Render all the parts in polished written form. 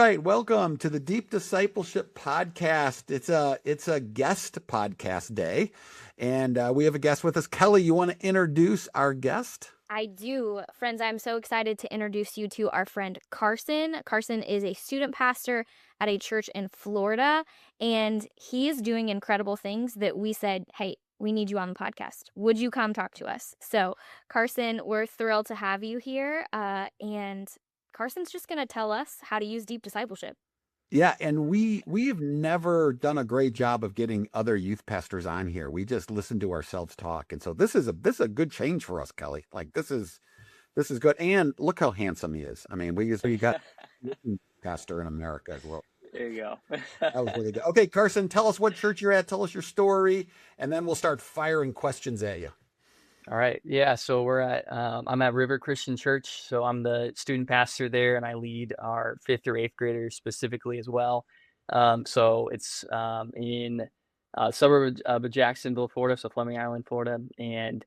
right, welcome to the Deep Discipleship Podcast. It's a guest podcast day, and we have a guest with us. Kellee, you want to introduce our guest? I do. Friends, I'm so excited to introduce you to our friend Carson. Carson is a student pastor at a church in Florida, and he is doing incredible things that we said, hey, we need you on the podcast. Would you come talk to us? So, Carson, we're thrilled to have you here, and Carson's just going to tell us how to use deep discipleship. Yeah, and we've never done a great job of getting other youth pastors on here. We just listen to ourselves talk, and so this is a good change for us, Kellee. Like this is good. And look how handsome he is. I mean, we got a pastor in America as well. There you go. That was really good. Okay, Carson, tell us what church you're at. Tell us your story, and then we'll start firing questions at you. All right. Yeah. So I'm at River Christian Church. So I'm the student pastor there, and I lead our 5th through 8th graders specifically as well. So it's in suburb of Jacksonville, Florida, so Fleming Island, Florida. And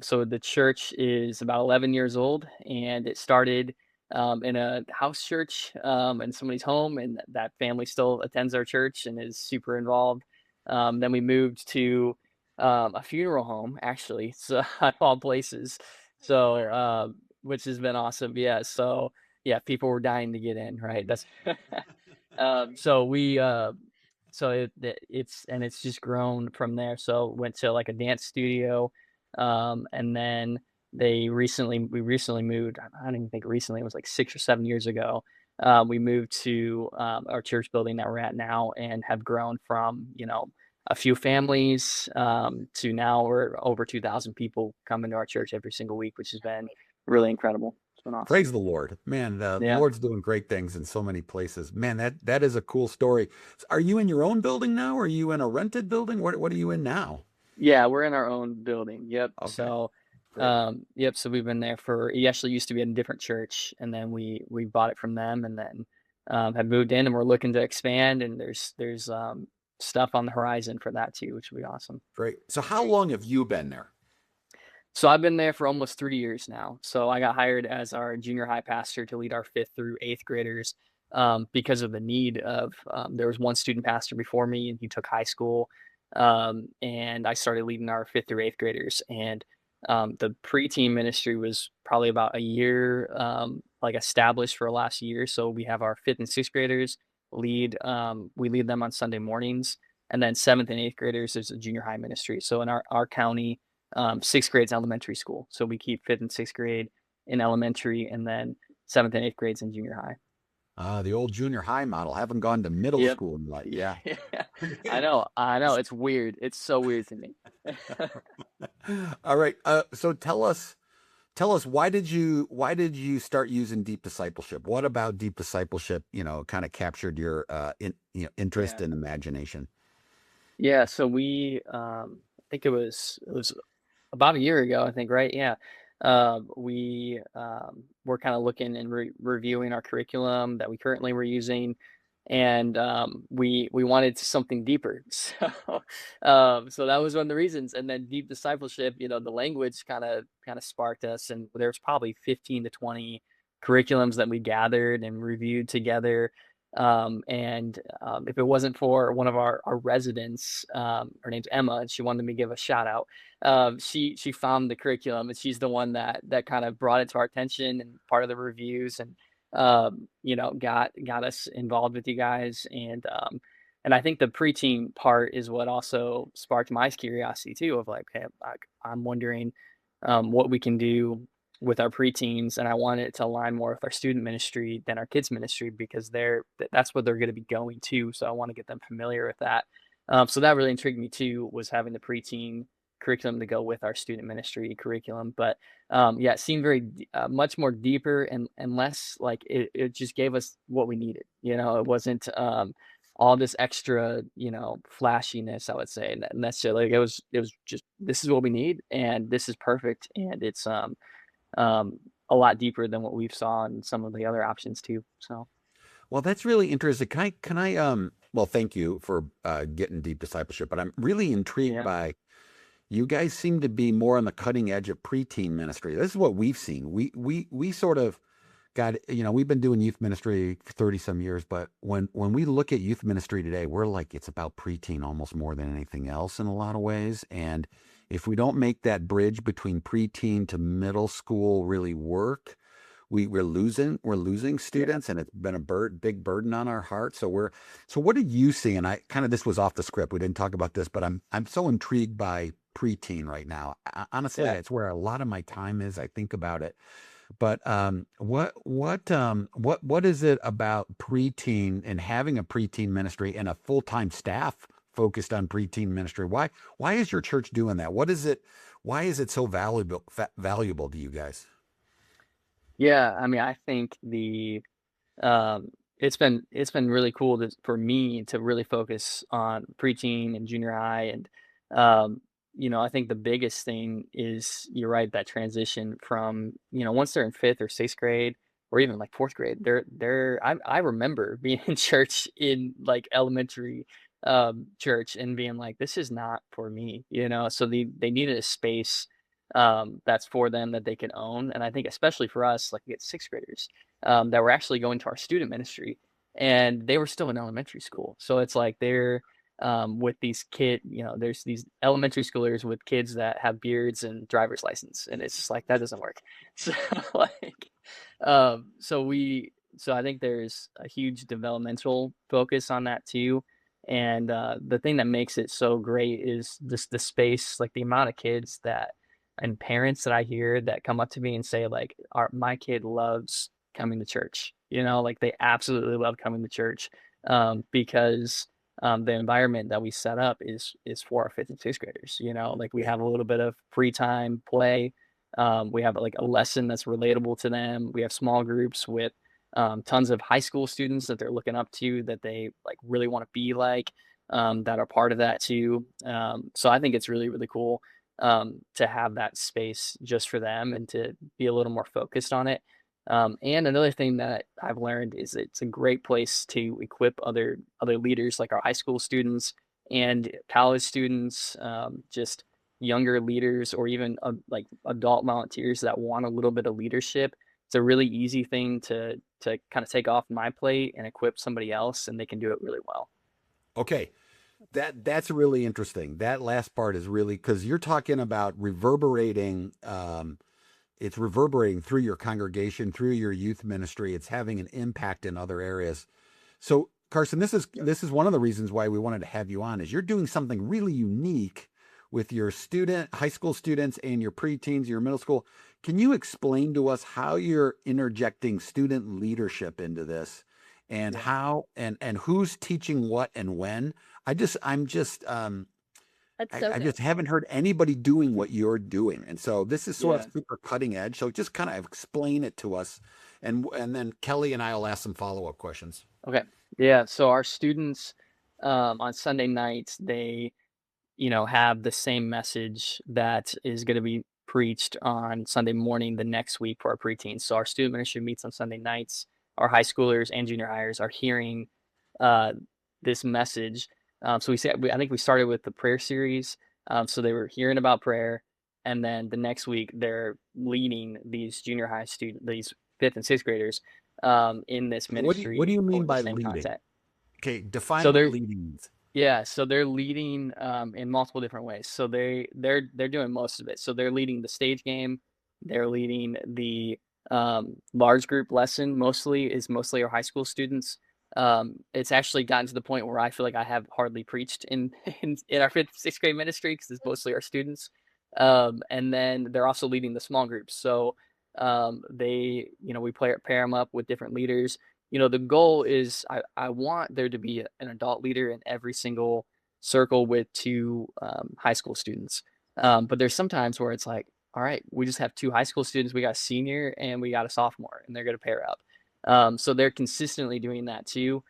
so the church is about 11 years old, and it started in a house church in somebody's home, and that family still attends our church and is super involved. Then we moved to a funeral home, actually, so of all places. So which has been awesome. Yeah. So yeah, people were dying to get in, right? That's so we so it's just grown from there. So went to like a dance studio, and then we recently moved. I don't even think recently, it was like 6 or 7 years ago. We moved to our church building that we're at now, and have grown from a few families to now we're over 2,000 people coming to our church every single week, which has been really incredible. It's been awesome. Praise the Lord, man. The Lord's doing great things in so many places. Man, that is a cool story. Are you in your own building now? Or are you in a rented building? What are you in now? Yeah, we're in our own building. Yep. Okay. So yep. So we've been there he actually used to be in a different church, and then we bought it from them, and then have moved in, and we're looking to expand, and there's stuff on the horizon for that too, which will be awesome. Great. So how long have you been there? So I've been there for almost 3 years now. So I got hired as our junior high pastor to lead our 5th through 8th graders because of the need of, there was one student pastor before me, and he took high school. And I started leading our 5th through 8th graders. And the preteen ministry was probably about a year, like established for the last year. So we have our 5th and 6th graders we lead them on Sunday mornings, and then 7th and 8th graders is a junior high ministry. So in our county, 6th grade is elementary school. So we keep 5th and 6th grade in elementary, and then 7th and 8th grades in junior high. The old junior high model. Haven't gone to middle school in life. Yeah. I know. It's weird. It's so weird to me. All right. So tell us, why did you start using deep discipleship? What about deep discipleship, kind of captured your interest and imagination? Yeah. So we, I think it was about a year ago, I think, right? Yeah. We were kind of looking and reviewing our curriculum that we currently were using, and we wanted something deeper. So that was one of the reasons. And then deep discipleship, the language kind of sparked us, and there's probably 15 to 20 curriculums that we gathered and reviewed together. And if it wasn't for one of our residents, her name's Emma, and she wanted me to give a shout out. She found the curriculum, and she's the one that kind of brought it to our attention and part of the reviews, and got us involved with you guys. And I think the preteen part is what also sparked my curiosity too, of like, hey, I'm wondering what we can do with our preteens, and I want it to align more with our student ministry than our kids ministry, because that's what they're going to be going to. So I want to get them familiar with that. So that really intrigued me too, was having the preteen curriculum to go with our student ministry curriculum. But it seemed very much more deeper and less like it just gave us what we needed. It wasn't all this extra, flashiness, I would say. And that's just like, it was just, this is what we need, and this is perfect. And it's a lot deeper than what we've saw in some of the other options too. So, well, that's really interesting. Can I well, thank you for getting deep discipleship, but I'm really intrigued by, you guys seem to be more on the cutting edge of preteen ministry. This is what we've seen. We sort of God, we've been doing youth ministry for 30 some years, but when we look at youth ministry today, we're like, it's about preteen almost more than anything else in a lot of ways. And if we don't make that bridge between preteen to middle school really work, we're losing students, and it's been a big burden on our hearts. So what do you see? And I kind of, this was off the script. We didn't talk about this, but I'm so intrigued by preteen right now. Honestly, Yeah. it's where a lot of my time is. I think about it. But what is it about preteen and having a preteen ministry and a full-time staff focused on preteen ministry? Why is your church doing that? What is it? Why is it so valuable to you guys? Yeah, I mean, I think it's been really cool for me to really focus on preteen and junior high, and I think the biggest thing is, you're right, that transition from, once they're in fifth or sixth grade, or even like fourth grade, I remember being in church, in like elementary church, and being like, this is not for me, so they needed a space that's for them, that they can own. And I think especially for us, like, we get sixth graders that were actually going to our student ministry, and they were still in elementary school. So it's like they're with these there's these elementary schoolers with kids that have beards and driver's license, and it's just like, that doesn't work. So like, so I think there's a huge developmental focus on that too. And the thing that makes it so great is just the space, like the amount of kids that, and parents that I hear that come up to me and say, like, my kid loves coming to church, like they absolutely love coming to church, because the environment that we set up is for our fifth and sixth graders. Like, we have a little bit of free time play. We have like a lesson that's relatable to them. We have small groups with tons of high school students that they're looking up to, that they like really want to be like, that are part of that too. So I think it's really, really cool to have that space just for them, and to be a little more focused on it. And another thing that I've learned is it's a great place to equip other leaders, like our high school students and college students, just younger leaders, or even like adult volunteers that want a little bit of leadership. It's a really easy thing to kind of take off my plate and equip somebody else, and they can do it really well. Okay. That's really interesting. That last part is really, because you're talking about reverberating. It's reverberating through your congregation, through your youth ministry. It's having an impact in other areas. So, Carson, this is one of the reasons why we wanted to have you on. Is you're doing something really unique with your high school students and your preteens, your middle school. Can you explain to us how you're interjecting student leadership into this, and how and who's teaching what and when? I just haven't heard anybody doing what you're doing. And so this is sort of super cutting edge. So just kind of explain it to us. And then Kellee and I will ask some follow-up questions. Okay. Yeah. So our students on Sunday nights, they, have the same message that is going to be preached on Sunday morning the next week for our preteens. So our student ministry meets on Sunday nights. Our high schoolers and junior hires are hearing this message. So I think we started with the prayer series. So they were hearing about prayer, and then the next week they're leading these junior high students, these fifth and sixth graders, in this ministry. What do you mean for the by same leading? content. Okay, define So what they're leading means. Yeah, so they're leading in multiple different ways. So they're doing most of it. So they're leading the stage game. They're leading the large group lesson. Mostly our high school students. It's actually gotten to the point where I feel like I have hardly preached in our fifth, sixth grade ministry, because it's mostly our students. And then they're also leading the small groups. So we pair them up with different leaders. The goal is I want there to be an adult leader in every single circle with two high school students. But there's sometimes where it's like, all right, we just have two high school students. We got a senior and we got a sophomore, and they're going to pair up. So they're consistently doing that too.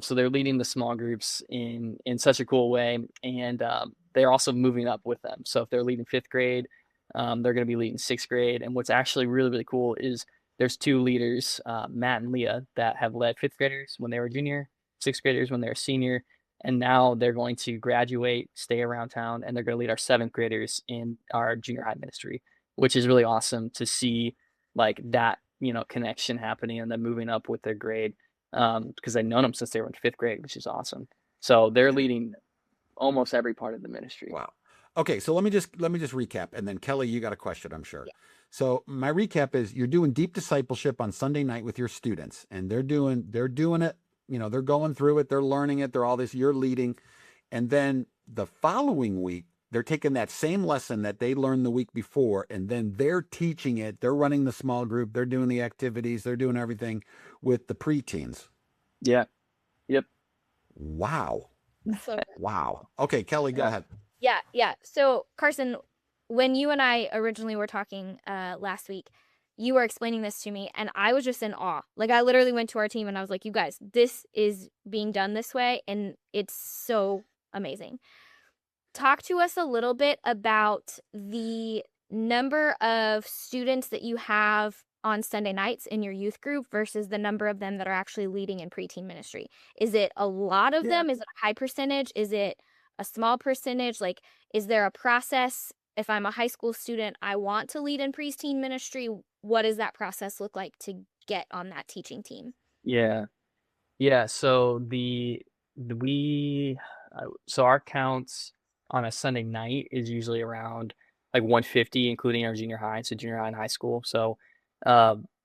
So they're leading the small groups in such a cool way. And they're also moving up with them. So if they're leading fifth grade, they're going to be leading sixth grade. And what's actually really, really cool is there's two leaders, Matt and Leah, that have led fifth graders when they were junior, sixth graders when they were senior. And now they're going to graduate, stay around town, and they're going to lead our seventh graders in our junior high ministry, which is really awesome to see, like, that connection happening and then moving up with their grade, because I've known them since they were in 5th grade, which is awesome. So they're leading almost every part of the ministry. Wow. Okay, so let me just recap, and then Kellee, you got a question, I'm sure. Yeah. So my recap is you're doing deep discipleship on Sunday night with your students, and they're doing it. They're going through it, they're learning it, they're all this. You're leading, and then the following week they're taking that same lesson that they learned the week before, and then they're teaching it. They're running the small group, they're doing the activities, they're doing everything with the preteens. Yeah. Yep. Wow. So Wow. Okay, Kellee, go ahead. Yeah. So Carson, when you and I originally were talking last week, you were explaining this to me and I was just in awe. Like I literally went to our team and I was like, you guys, this is being done this way and it's so amazing. Talk to us a little bit about the number of students that you have on Sunday nights in your youth group versus the number of them that are actually leading in preteen ministry. Is it a lot of them? Is it a high percentage? Is it a small percentage? Like, is there a process? If I'm a high school student, I want to lead in preteen ministry. What does that process look like to get on that teaching team? Yeah. So so our counts on a Sunday night is usually around like 150, including our junior high, so junior high and high school. So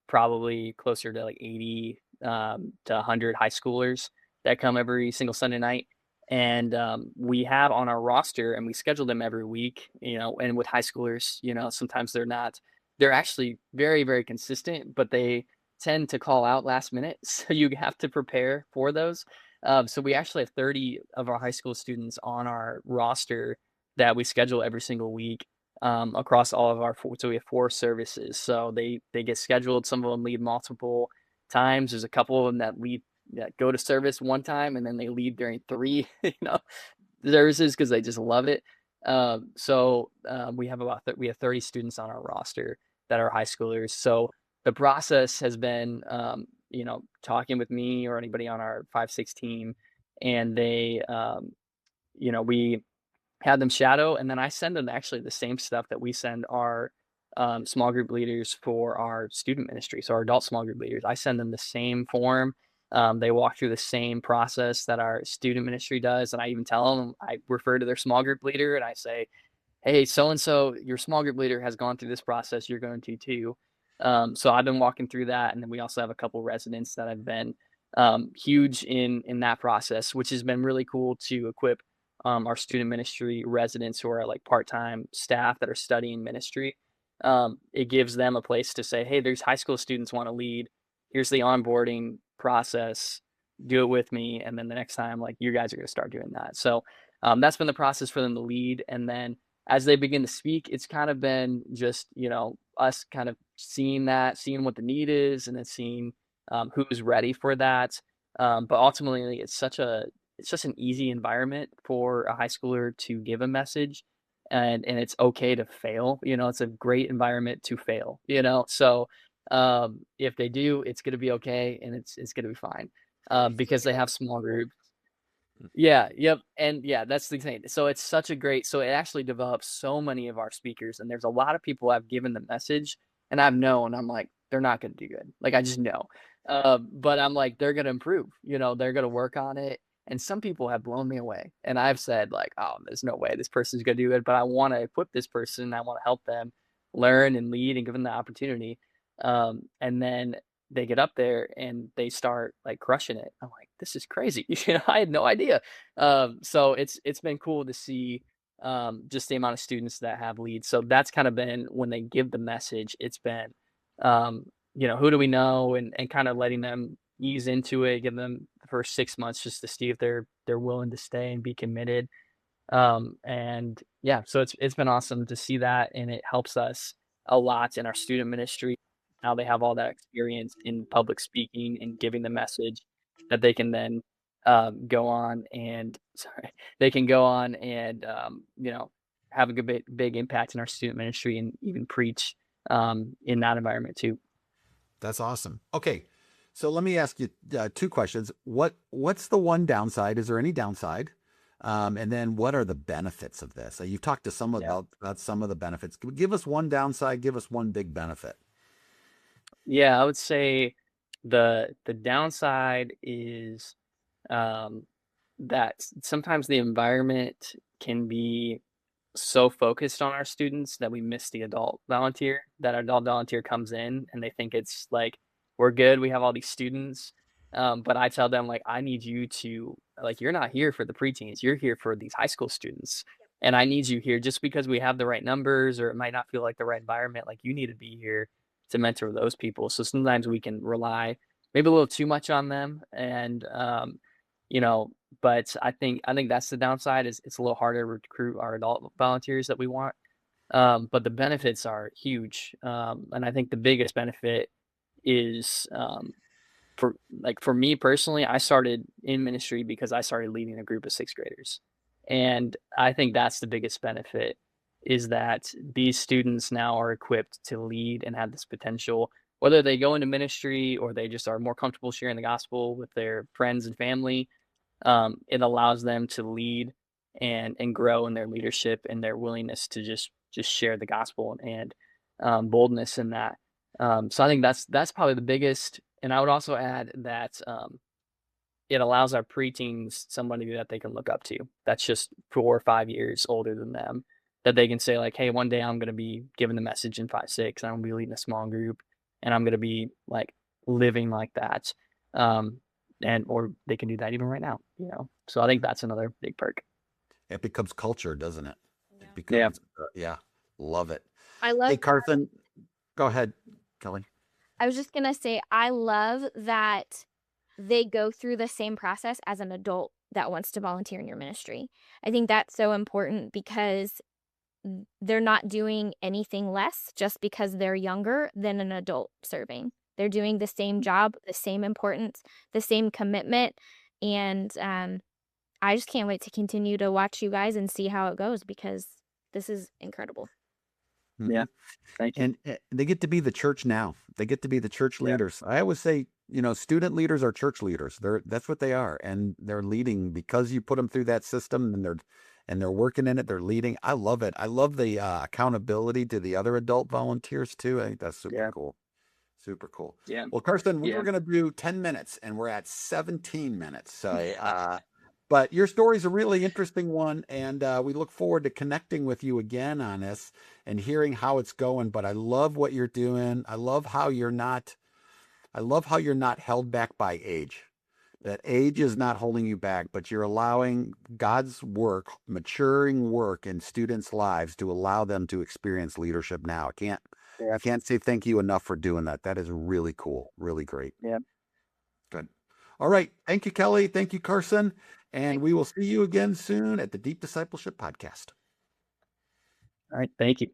probably closer to like 80 to 100 high schoolers that come every single Sunday night. And we have on our roster, and we schedule them every week, and with high schoolers, sometimes they're actually very, very consistent, but they tend to call out last minute. So you have to prepare for those. So we actually have 30 of our high school students on our roster that we schedule every single week across all of so we have 4 services. So they get scheduled. Some of them lead multiple times. There's a couple of them that go to service one time and then they lead during 3, services because they just love it. So we have 30 students on our roster that are high schoolers. So the process has been, talking with me or anybody on our 5-6 team, and they, we had them shadow, and then I send them actually the same stuff that we send our small group leaders for our student ministry. So our adult small group leaders, I send them the same form. They walk through the same process that our student ministry does, and I even tell them, I refer to their small group leader, and I say, hey, so-and-so, your small group leader has gone through this process, you're going to too. So I've been walking through that, and then we also have a couple residents that have been huge in that process, which has been really cool to equip our student ministry residents who are like part-time staff that are studying ministry. It gives them a place to say, hey, there's high school students want to lead. Here's the onboarding process. Do it with me, and then the next time, like, you guys are going to start doing that. So that's been the process for them to lead, and then as they begin to speak, it's kind of been just, us kind of seeing what the need is, and then seeing who's ready for that. But ultimately, it's just an easy environment for a high schooler to give a message, and it's okay to fail. It's a great environment to fail. So if they do, it's going to be okay, and it's going to be fine because they have small groups. Yeah, yep. And yeah, that's the thing. So it actually develops so many of our speakers, and there's a lot of people I've given the message and I've known, I'm like, they're not going to do good. Like, I just know. But I'm like, they're going to improve, they're going to work on it. And some people have blown me away, and I've said like, oh, there's no way this person's going to do it, but I want to equip this person. I want to help them learn and lead and give them the opportunity. And then they get up there and they start like crushing it. I'm like, this is crazy. I had no idea. So it's been cool to see just the amount of students that have leads. So that's kind of been when they give the message, it's been, who do we know, and kind of letting them ease into it, give them the first 6 months just to see if they're willing to stay and be committed. And yeah, so it's been awesome to see that. And it helps us a lot in our student ministry. Now they have all that experience in public speaking and giving the message that they can then go on and have a good big impact in our student ministry and even preach in that environment too. That's awesome. Okay, so let me ask you 2 questions. What's the one downside? Is there any downside? And then what are the benefits of this? You've talked to some about some of the benefits. Give us one downside. Give us one big benefit. Yeah, I would say the downside is um, that sometimes the environment can be so focused on our students that we miss the adult volunteer. That our adult volunteer comes in and they think it's like we're good, we have all these students. But I tell them, like, I need you to, like, you're not here for the preteens, you're here for these high school students. And I need you here just because we have the right numbers or it might not feel like the right environment. Like, you need to be here to mentor those people. So sometimes we can rely maybe a little too much on them. And you know, but I think that's the downside is it's a little harder to recruit our adult volunteers that we want. But the benefits are huge. And I think the biggest benefit is for me personally, I started in ministry because I started leading a group of sixth graders. And I think that's the biggest benefit is that these students now are equipped to lead and have this potential, whether they go into ministry or they just are more comfortable sharing the gospel with their friends and family. It allows them to lead and grow in their leadership and their willingness to just share the gospel and boldness in that. So I think that's probably the biggest. And I would also add that it allows our preteens somebody that they can look up to. That's just 4 or 5 years older than them. That they can say like, hey, one day I'm going to be giving the message in 5, 6, and I'm going to be leading a small group, and I'm going to be like living like that. Um, and or they can do that even right now, you know. So I think that's another big perk. It becomes culture, doesn't it? It Yeah. Yeah. becomes, yeah, love it. I Hey, love Carson, go ahead, Kellee. I was just going to say, I love that they go through the same process as an adult that wants to volunteer in your ministry. I think that's so important because they're not doing anything less just because they're younger than an adult serving. They're doing the same job, the same importance, the same commitment. And I just can't wait to continue to watch you guys and see how it goes because this is incredible. Yeah. Mhm. Thank you. And they get to be the church now. They get to be the church Yeah. leaders. I always say, student leaders are church leaders. That's what they are, and they're leading because you put them through that system, and they're working in it. They're leading. I love it. I love the accountability to the other adult volunteers too. I think that's super Yeah. cool. Super cool. Yeah. Well, Carson, we Yeah. were going to do 10 minutes, and we're at 17 minutes. So, but your story's a really interesting one, and we look forward to connecting with you again on this and hearing how it's going. But I love what you're doing. I love how you're not held back by age. That age is not holding you back, but you're allowing God's work, maturing work in students' lives to allow them to experience leadership now. Yeah. I can't say thank you enough for doing that. That is really cool. Really great. Yeah. Good. All right. Thank you, Kellee. Thank you, Carson. And we will see you again soon at the Deep Discipleship Podcast. All right. Thank you.